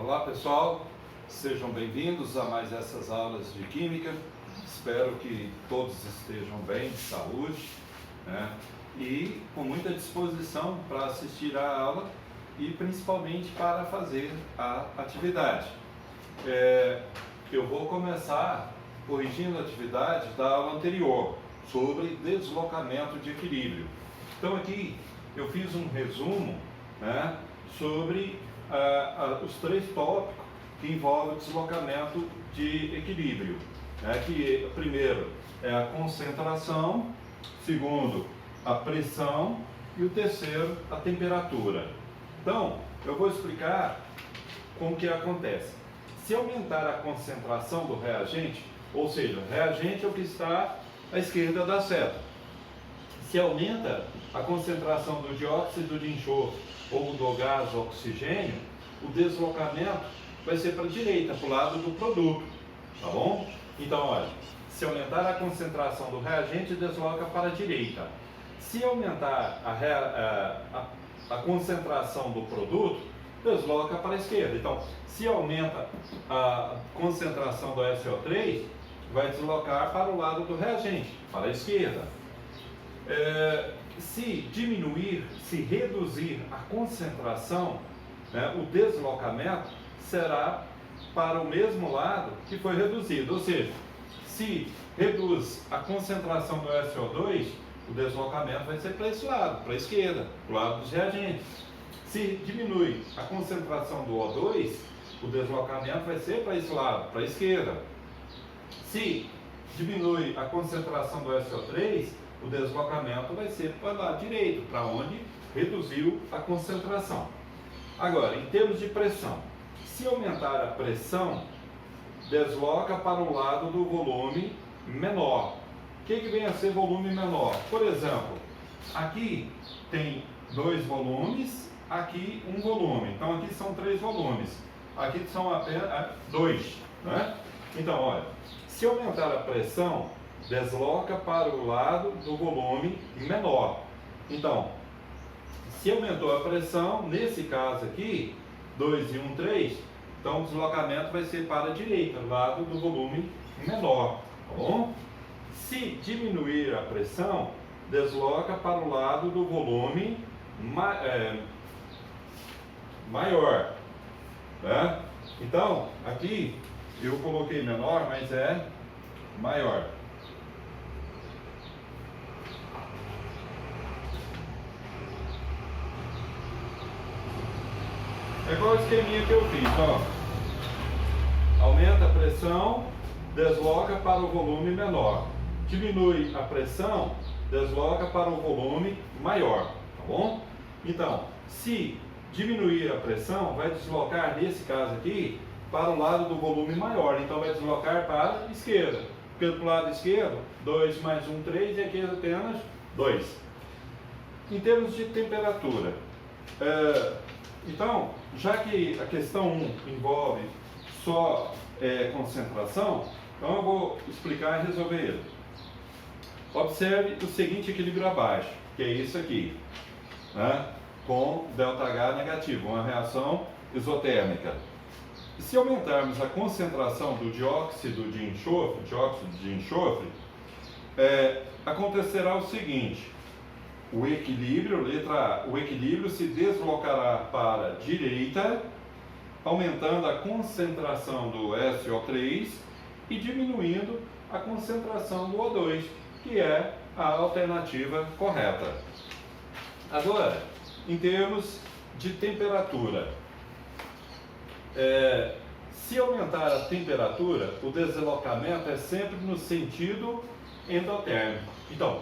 Olá pessoal, sejam bem-vindos a mais essas aulas de Química. Espero que todos estejam bem, de saúde, né? E com muita disposição para assistir à aula e principalmente para fazer a atividade. Eu vou começar corrigindo a atividade da aula anterior sobre deslocamento de equilíbrio. Então aqui eu fiz um resumo, né, sobre os três tópicos que envolvem o deslocamento de equilíbrio, né, que primeiro é a concentração, segundo a pressão e o terceiro a temperatura. Então eu vou explicar como que acontece. Se aumentar a concentração do reagente, ou seja, o reagente é o que está à esquerda da seta. Se aumenta a concentração do dióxido de enxofre ou do gás oxigênio, o deslocamento vai ser para a direita, para o lado do produto, tá bom? Então, olha, se aumentar a concentração do reagente, desloca para a direita. Se aumentar a concentração do produto, desloca para a esquerda. Então, se aumenta a concentração do SO3, vai deslocar para o lado do reagente, para a esquerda. Se reduzir a concentração, né, o deslocamento será para o mesmo lado que foi reduzido. Ou seja, se reduz a concentração do SO2, o deslocamento vai ser para esse lado, para a esquerda, para o lado dos reagentes. Se diminui a concentração do O2, o deslocamento vai ser para esse lado, para a esquerda. Se diminui a concentração do SO3, o deslocamento vai ser para o lado direito, para onde reduziu a concentração. Agora, em termos de pressão, se aumentar a pressão, desloca para o lado do volume menor. O que vem a ser volume menor? Por exemplo, aqui tem 2 volumes, aqui um volume. Então aqui são 3 volumes, aqui são apenas 2, né? Então, olha, se aumentar a pressão, desloca para o lado do volume menor. Então, se aumentou a pressão, nesse caso aqui, 2 e 1, 3, então o deslocamento vai ser para a direita, do lado do volume menor, tá bom? Se diminuir a pressão, desloca para o lado do volume maior, né? Então, aqui eu coloquei menor, mas é maior. É igual o esqueminha que eu fiz, ó. Aumenta a pressão, desloca para o volume menor. Diminui a pressão, desloca para o volume maior, tá bom? Então, se diminuir a pressão, vai deslocar, nesse caso aqui, para o lado do volume maior. Então, vai deslocar para a esquerda. Porque para o lado esquerdo, 2 mais 1, 3, e aqui apenas 2. Em termos de temperatura, então, já que a questão 1 envolve só concentração, então eu vou explicar e resolver ele. Observe o seguinte equilíbrio abaixo, que é isso aqui, né, com ΔH negativo, uma reação isotérmica. Se aumentarmos a concentração do dióxido de enxofre, acontecerá o seguinte: o equilíbrio, letra A, o equilíbrio se deslocará para a direita, aumentando a concentração do SO3 e diminuindo a concentração do O2, que é a alternativa correta. Agora, em termos de temperatura, se aumentar a temperatura, o deslocamento é sempre no sentido endotérmico. Então,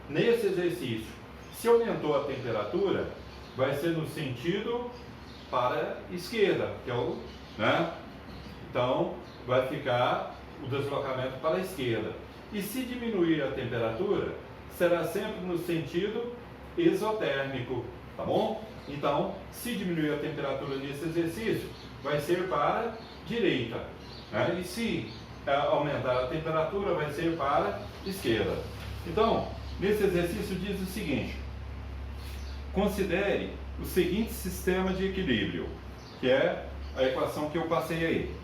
nesse exercício, se aumentou a temperatura, vai ser no sentido para a esquerda, que é o, né? Então, vai ficar o deslocamento para a esquerda. E se diminuir a temperatura, será sempre no sentido exotérmico, tá bom? Então, se diminuir a temperatura nesse exercício, vai ser para a direita, né? E se aumentar a temperatura, vai ser para a esquerda. Então, nesse exercício diz o seguinte: considere o seguinte sistema de equilíbrio, que é a equação que eu passei aí.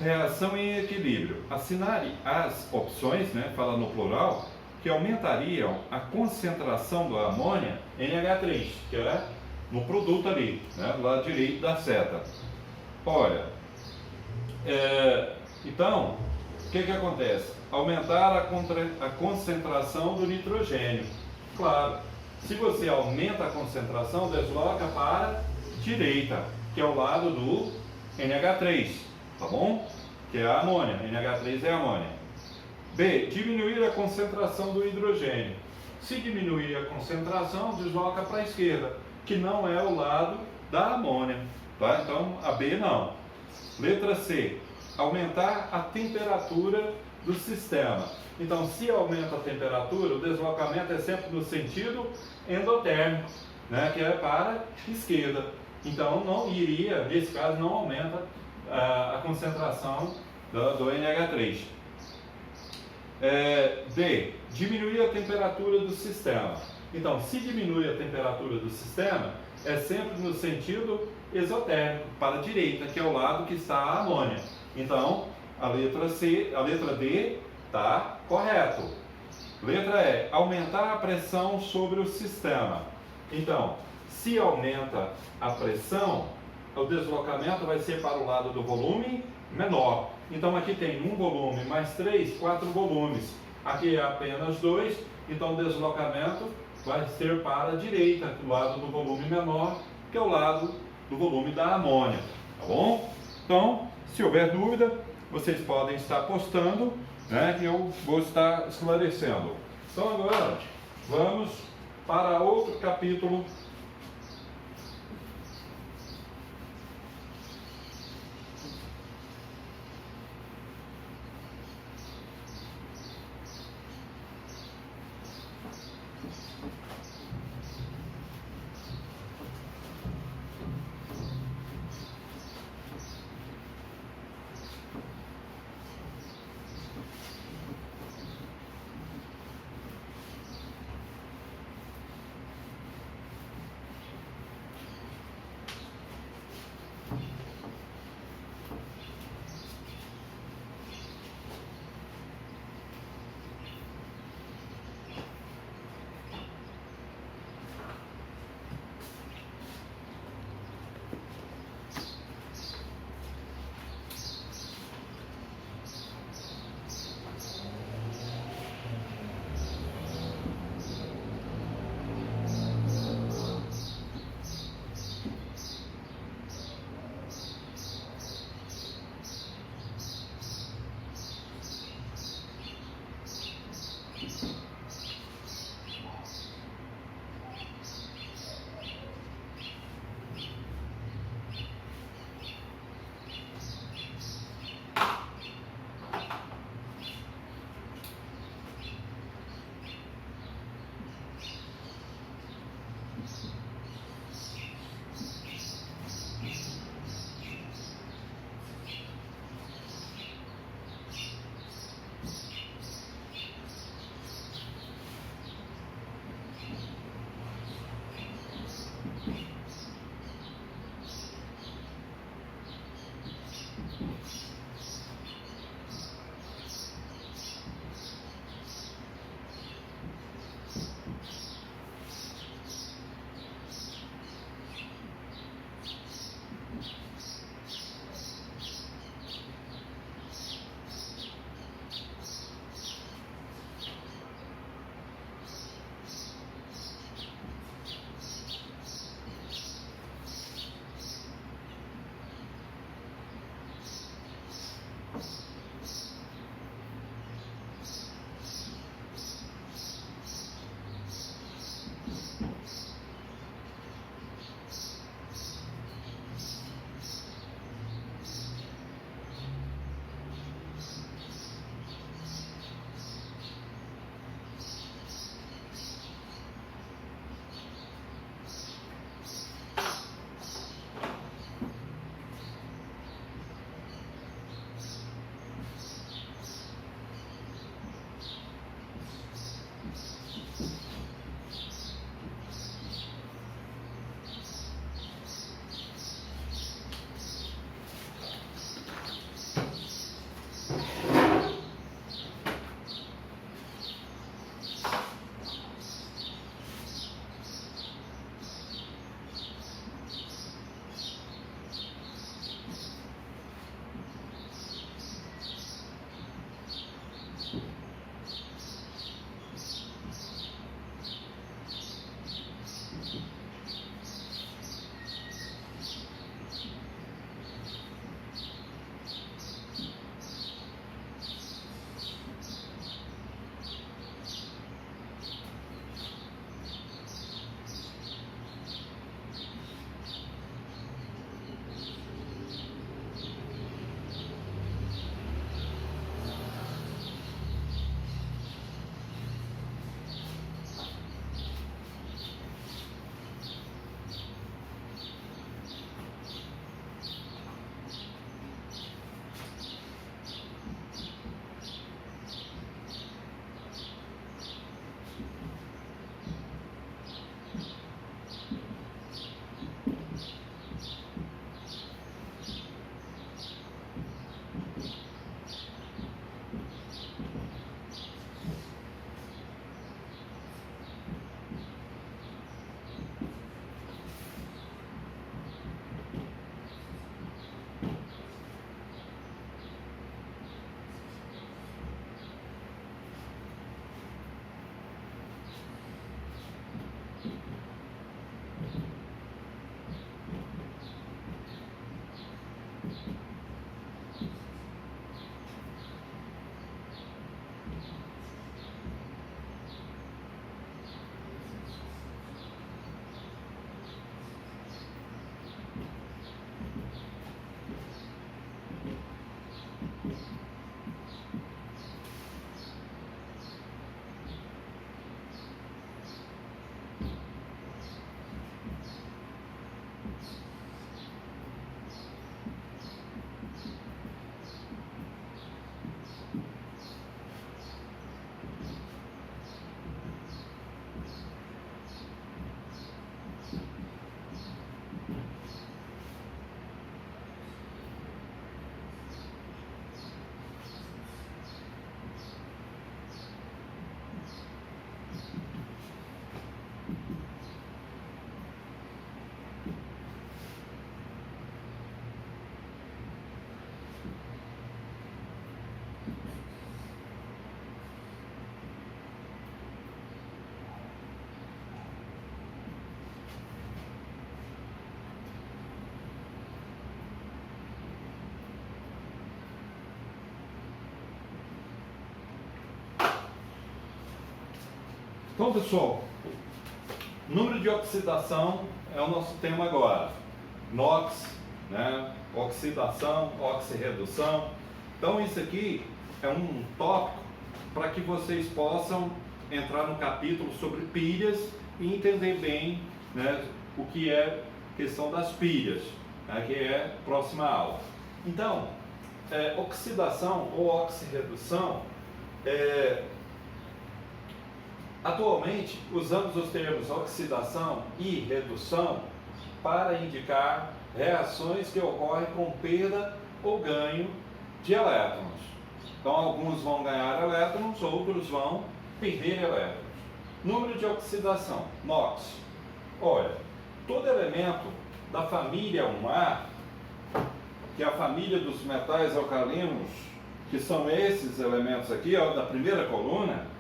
Reação em equilíbrio. Assinale as opções, né, fala no plural, que aumentariam a concentração do amônia NH3, que é no produto ali, né, do lado direito da seta. Olha, então, o que acontece? Aumentar a concentração do nitrogênio. Claro, se você aumenta a concentração, desloca para a direita, que é o lado do NH3, tá bom? Que é a amônia, NH3 é a amônia. B, diminuir a concentração do hidrogênio. Se diminuir a concentração, desloca para a esquerda, que não é o lado da amônia, tá? Então, a B não. Letra C, aumentar a temperatura do sistema. Então, se aumenta a temperatura, o deslocamento é sempre no sentido endotérmico, né, que é para a esquerda. Então, não iria, nesse caso, não aumenta a concentração do NH3. D, diminuir a temperatura do sistema. Então, se diminui a temperatura do sistema, é sempre no sentido exotérmico, para a direita, que é o lado que está a amônia. Então, a letra D está correto. Letra E, aumentar a pressão sobre o sistema. Então, se aumenta a pressão, o deslocamento vai ser para o lado do volume menor. Então, aqui tem um volume mais 3, 4 volumes. Aqui é apenas 2, então o deslocamento vai ser para a direita, do lado do volume menor, que é o lado do volume da amônia. Tá bom? Então, se houver dúvida, vocês podem estar postando, né, que eu vou estar esclarecendo. Então agora, vamos para outro capítulo. Então, pessoal, número de oxidação é o nosso tema agora. NOx, né? Oxidação, oxirredução. Então, isso aqui é um tópico para que vocês possam entrar no capítulo sobre pilhas e entender bem, né, o que é questão das pilhas, né, que é a próxima aula. Então, oxidação ou oxirredução, atualmente usamos os termos oxidação e redução para indicar reações que ocorrem com perda ou ganho de elétrons. Então, alguns vão ganhar elétrons, outros vão perder elétrons. Número de oxidação, NOx. Olha, todo elemento da família 1A, que é a família dos metais alcalinos, que são esses elementos aqui, ó, da primeira coluna,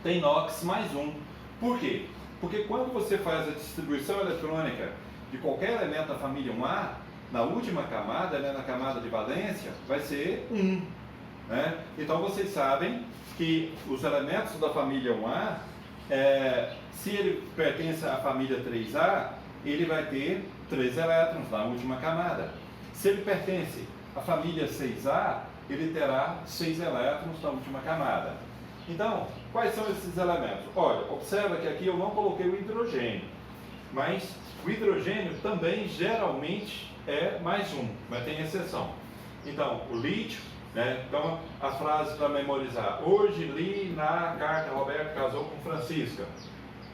tem NOx mais 1. Por quê? Porque quando você faz a distribuição eletrônica de qualquer elemento da família 1A, na última camada, né, na camada de valência, vai ser 1. Né? Então vocês sabem que os elementos da família 1A, se ele pertence à família 3A, ele vai ter 3 elétrons na última camada. Se ele pertence à família 6A, ele terá 6 elétrons na última camada. Então, quais são esses elementos? Olha, observa que aqui eu não coloquei o hidrogênio, mas o hidrogênio também geralmente é mais 1, mas tem exceção. Então, o lítio, né? Então, a frase para memorizar: hoje li na carta Roberto casou com Francisca.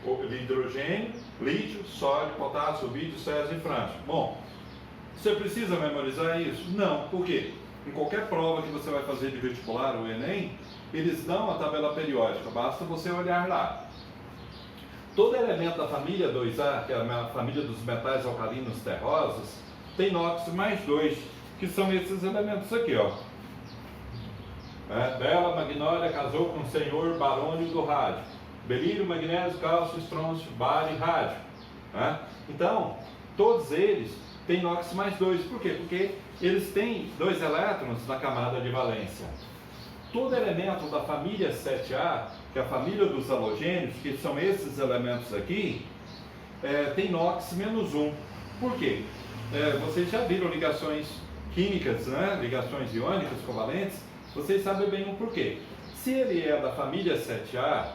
O hidrogênio, lítio, sódio, potássio, vídeo, César e França. Bom, você precisa memorizar isso? Não. Por quê? Em qualquer prova que você vai fazer de vestibular ou Enem, eles dão a tabela periódica, basta você olhar lá. Todo elemento da família 2A, que é a família dos metais alcalinos terrosos, tem NOx mais 2, que são esses elementos aqui, ó. Bela Magnólia casou com o senhor Barônio do Rádio. Berílio, magnésio, cálcio, estrôncio, bário e rádio. Então, todos eles têm NOx mais 2. Por quê? Porque eles têm 2 elétrons na camada de valência. Todo elemento da família 7A, que é a família dos halogênios, que são esses elementos aqui, tem NOx menos 1. Por quê? Vocês já viram ligações químicas, né? Ligações iônicas covalentes, vocês sabem bem o porquê. Se ele é da família 7A,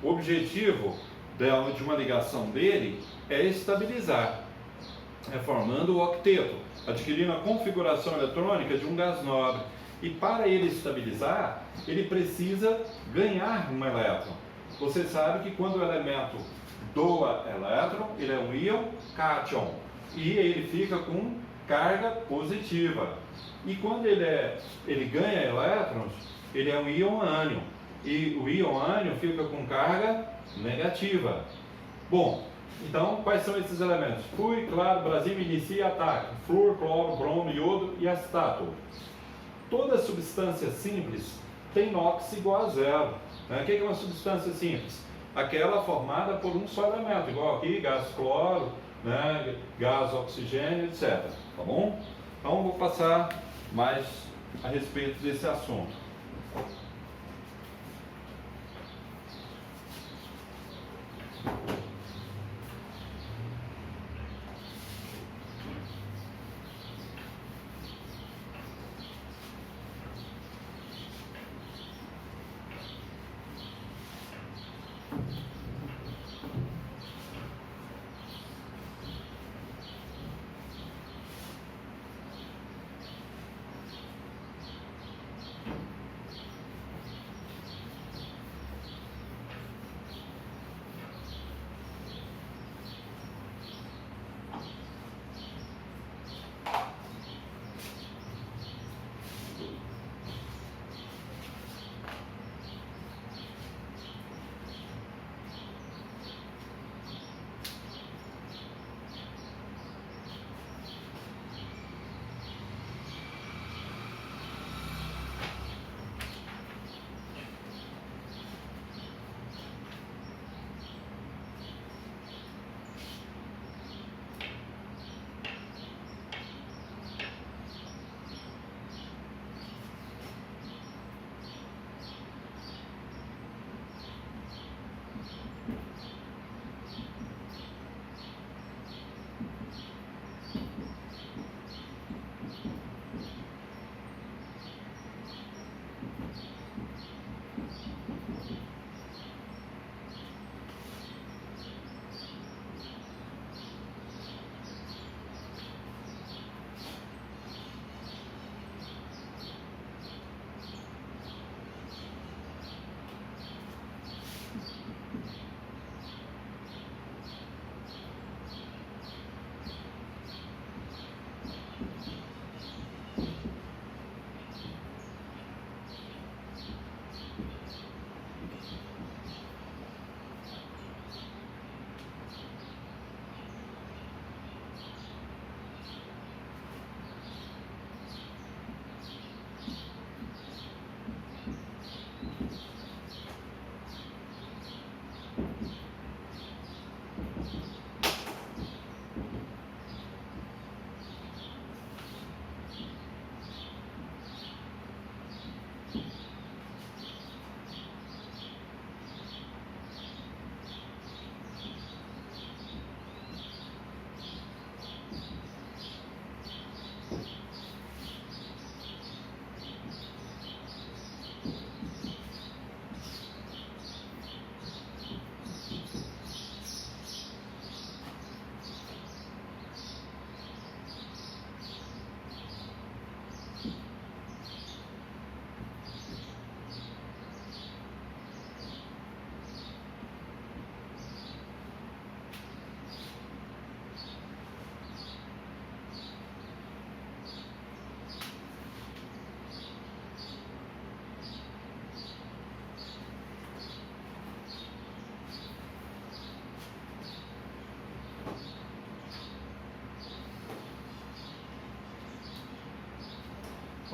o objetivo de uma ligação dele é estabilizar, formando o octeto, adquirindo a configuração eletrônica de um gás nobre. E para ele estabilizar, ele precisa ganhar um elétron. Você sabe que quando o elemento doa elétron, ele é um íon cátion. E ele fica com carga positiva. E quando ele ganha elétrons, ele é um íon ânion. E o íon ânion fica com carga negativa. Bom, então quais são esses elementos? Fluor, claro, Brasil inicia ataque. Flúor, cloro, bromo, iodo e acetato. Toda substância simples tem NOx igual a 0. Né? O que é uma substância simples? Aquela formada por um só elemento, igual aqui, gás cloro, né? Gás oxigênio, etc. Tá bom? Então, vou passar mais a respeito desse assunto.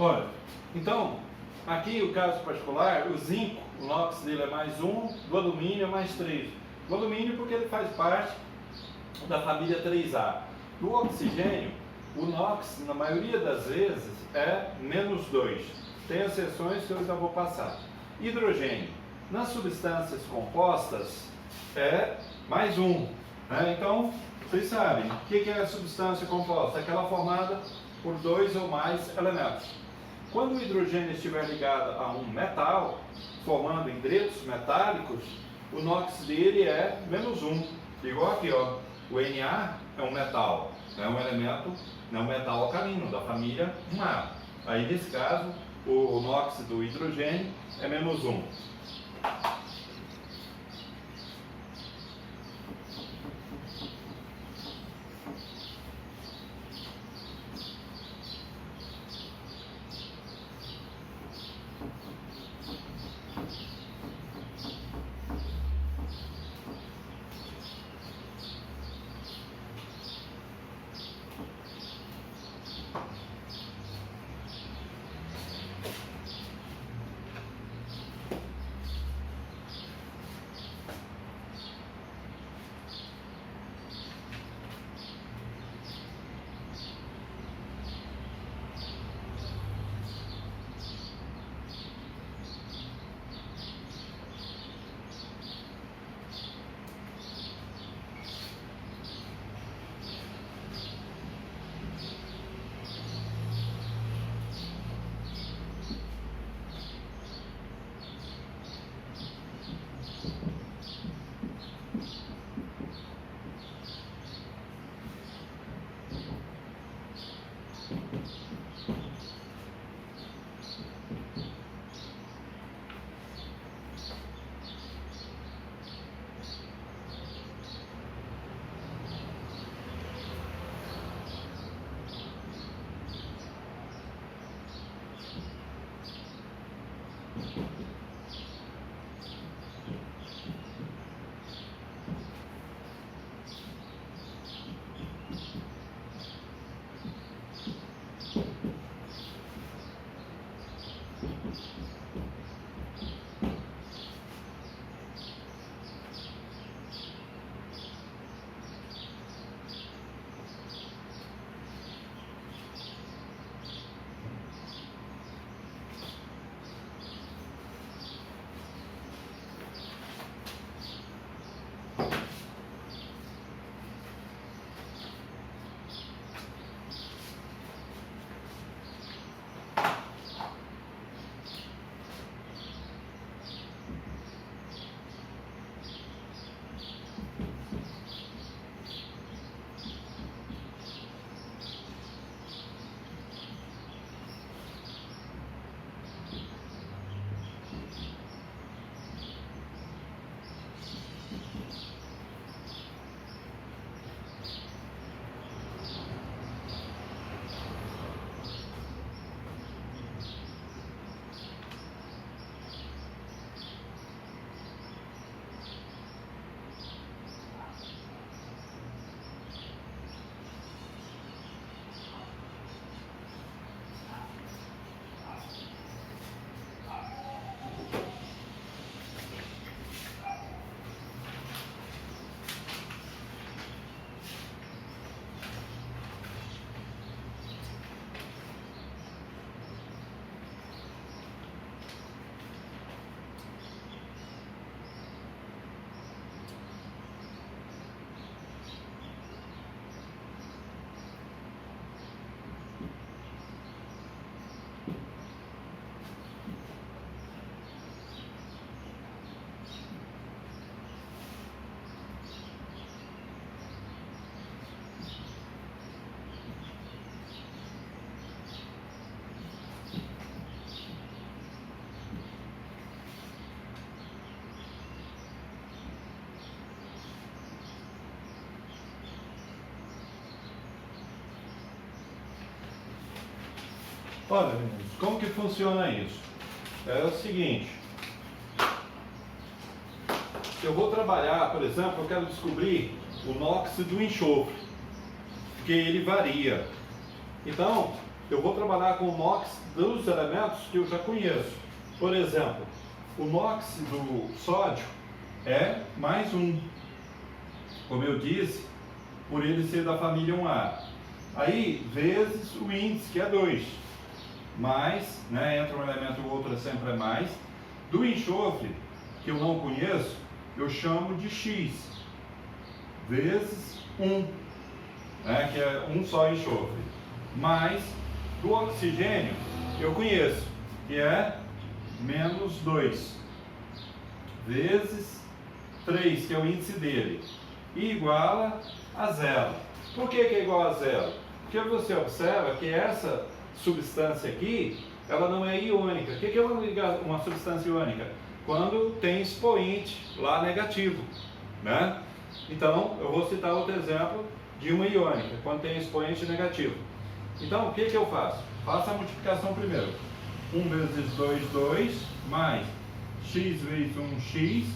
Olha, então, aqui o caso particular, o zinco, o NOx dele é mais 1, o alumínio é mais 3. O alumínio porque ele faz parte da família 3A. No oxigênio, o NOx, na maioria das vezes, é menos 2. Tem exceções que eu já vou passar. Hidrogênio, nas substâncias compostas, é mais 1. Né? Então, vocês sabem, o que é a substância composta? Aquela formada por 2 ou mais elementos. Quando o hidrogênio estiver ligado a um metal, formando hidretos metálicos, o NOx dele é menos 1. Igual aqui, ó, o Na é um metal, é um elemento, é um metal alcalino, da família Na. Aí, nesse caso, o NOx do hidrogênio é menos 1. Olha, meninos, como que funciona isso? É o seguinte, eu vou trabalhar, por exemplo, eu quero descobrir o NOx do enxofre, porque ele varia. Então, eu vou trabalhar com o NOx dos elementos que eu já conheço. Por exemplo, o NOx do sódio é mais um, como eu disse, por ele ser da família 1A. Aí, vezes o índice, que é 2. Mais, né, entre um elemento e o outro sempre é mais. Do enxofre, que eu não conheço, eu chamo de X, vezes 1, né, que é um só enxofre. Mais do oxigênio, eu conheço, que é menos 2, vezes 3, que é o índice dele, e iguala a zero. Por que é igual a zero? Porque você observa que essa substância aqui, ela não é iônica. O que é uma substância iônica? Quando tem expoente lá negativo, né? Então, eu vou citar outro exemplo de uma iônica, quando tem expoente negativo. Então, o que eu faço? Faço a multiplicação primeiro. 1 vezes 2, 2, mais x vezes 1, x,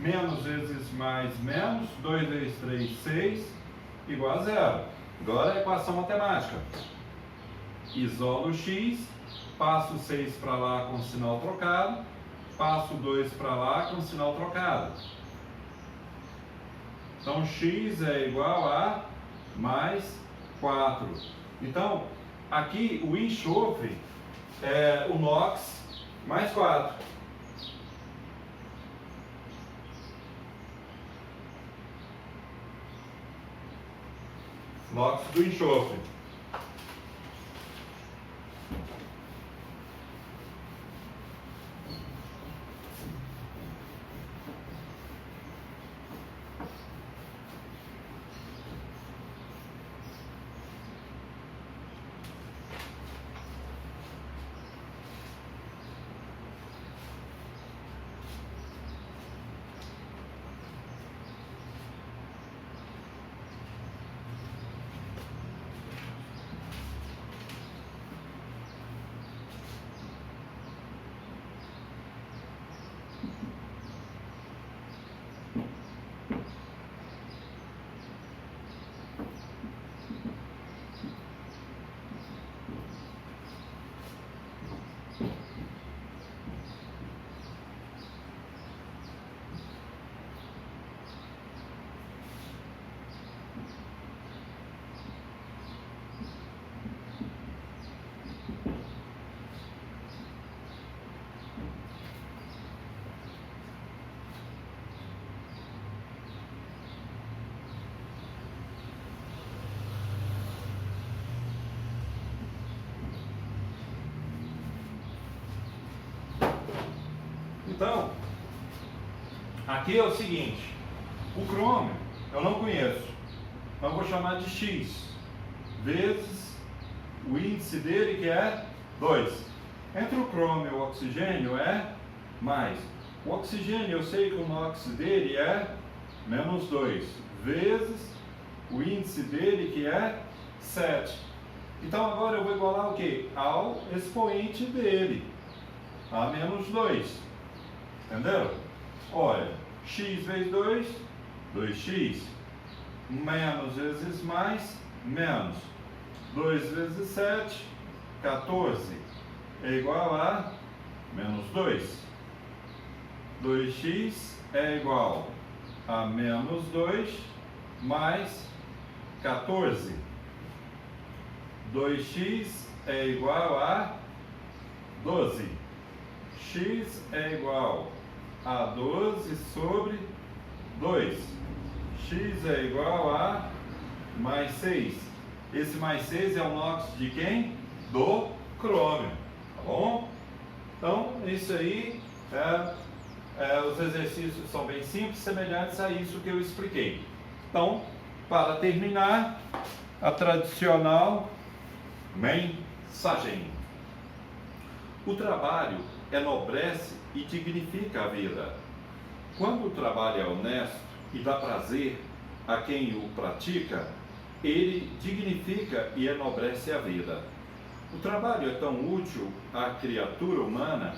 menos vezes mais, menos, 2 vezes 3, 6, igual a zero. Agora a equação matemática. Isolo x, passo o 6 para lá com o sinal trocado, passo o 2 para lá com o sinal trocado. Então, x é igual a mais 4. Então, aqui o enxofre é o NOx mais 4. NOx do enxofre. Então, aqui é o seguinte, o crômio eu não conheço, então eu vou chamar de X vezes o índice dele, que é 2. Entre o crômio e o oxigênio é mais. O oxigênio eu sei que o NOx dele é menos 2, vezes o índice dele, que é 7. Então agora eu vou igualar o quê? Ao expoente dele, a menos 2. Entendeu? Olha, x vezes 2, 2x. Menos vezes mais, menos. 2 vezes 7, 14. É igual a menos 2. 2x é igual a menos 2 mais 14. 2x é igual a 12. X é igual a 12 sobre 2. X é igual a mais 6. Esse mais 6 é o NOx de quem? Do crômio. Tá bom? Então, isso aí, os exercícios são bem simples, semelhantes a isso que eu expliquei. Então, para terminar, a tradicional mensagem. O trabalho enobrece e dignifica a vida. Quando o trabalho é honesto e dá prazer a quem o pratica, ele dignifica e enobrece a vida. O trabalho é tão útil à criatura humana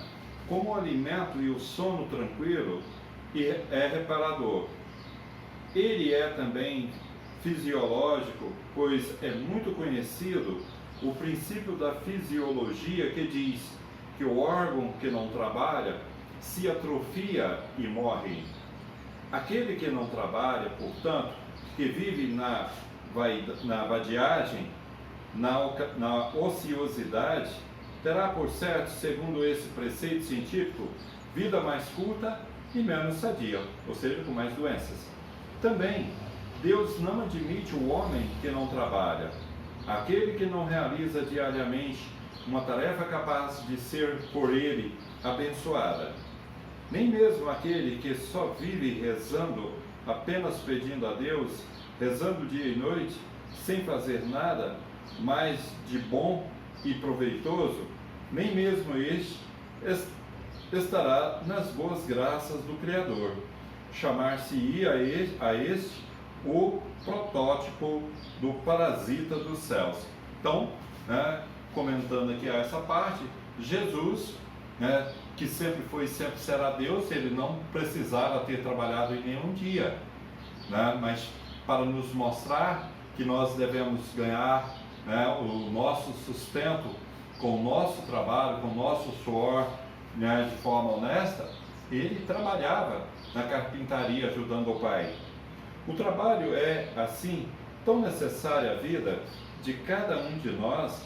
como o alimento e o sono tranquilo é reparador. Ele é também fisiológico, pois é muito conhecido o princípio da fisiologia que diz que o órgão que não trabalha se atrofia e morre. Aquele que não trabalha, portanto, que vive na vadiagem, na ociosidade, terá por certo, segundo esse preceito científico, vida mais curta e menos sadia, ou seja, com mais doenças. Também, Deus não admite o homem que não trabalha. Aquele que não realiza diariamente uma tarefa capaz de ser por ele abençoada. Nem mesmo aquele que só vive rezando, apenas pedindo a Deus, rezando dia e noite, sem fazer nada mais de bom e proveitoso, nem mesmo este estará nas boas graças do Criador. Chamar-se-ia a este o protótipo do parasita dos céus. Então, comentando aqui essa parte, Jesus, que sempre foi e sempre será Deus, ele não precisava ter trabalhado em nenhum dia, mas para nos mostrar que nós devemos ganhar o nosso sustento com o nosso trabalho, com o nosso suor, de forma honesta, ele trabalhava na carpintaria ajudando o Pai. O trabalho é, assim, tão necessário à vida de cada um de nós,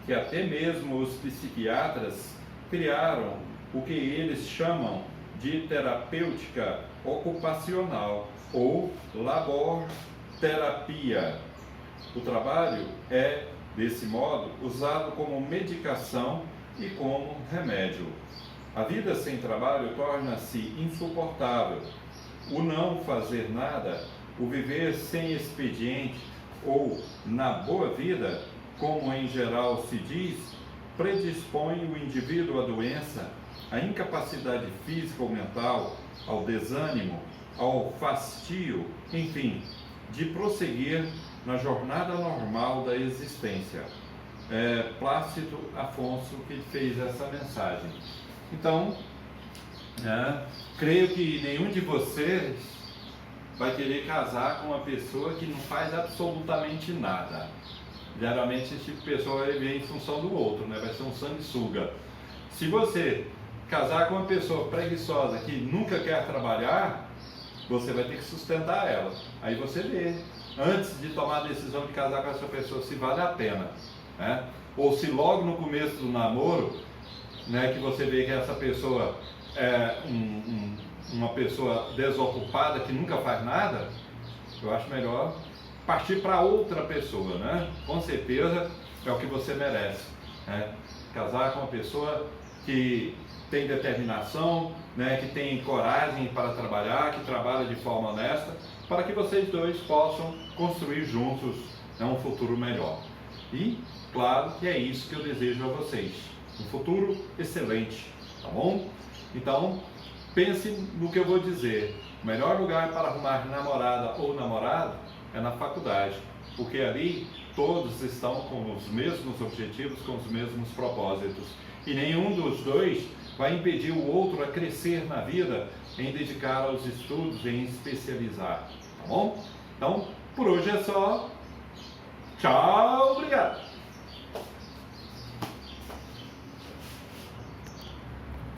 que até mesmo os psiquiatras criaram o que eles chamam de terapêutica ocupacional ou laborterapia. O trabalho é, desse modo, usado como medicação e como remédio. A vida sem trabalho torna-se insuportável. O não fazer nada, o viver sem expediente ou na boa vida, como em geral se diz, predispõe o indivíduo à doença, à incapacidade física ou mental, ao desânimo, ao fastio, enfim, de prosseguir na jornada normal da existência. Plácido Afonso que fez essa mensagem. Então, creio que nenhum de vocês vai querer casar com uma pessoa que não faz absolutamente nada. Geralmente esse tipo de pessoa vai vir em função do outro, vai ser um sanguessuga. Se você casar com uma pessoa preguiçosa que nunca quer trabalhar, você vai ter que sustentar ela. Aí você vê, antes de tomar a decisão de casar com essa pessoa, se vale a pena, ou se logo no começo do namoro, que você vê que essa pessoa é uma pessoa desocupada que nunca faz nada, eu acho melhor partir para outra pessoa, Com certeza é o que você merece, casar com uma pessoa que tem determinação, né, que tem coragem para trabalhar, que trabalha de forma honesta, para que vocês dois possam construir juntos, né, um futuro melhor. E, claro, que é isso que eu desejo a vocês, um futuro excelente, tá bom? Então, pense no que eu vou dizer. O melhor lugar para arrumar namorada ou namorado é na faculdade, porque ali todos estão com os mesmos objetivos, com os mesmos propósitos. E nenhum dos dois vai impedir o outro a crescer na vida em dedicar aos estudos, em especializar, tá bom? Então, por hoje é só. Tchau, obrigado!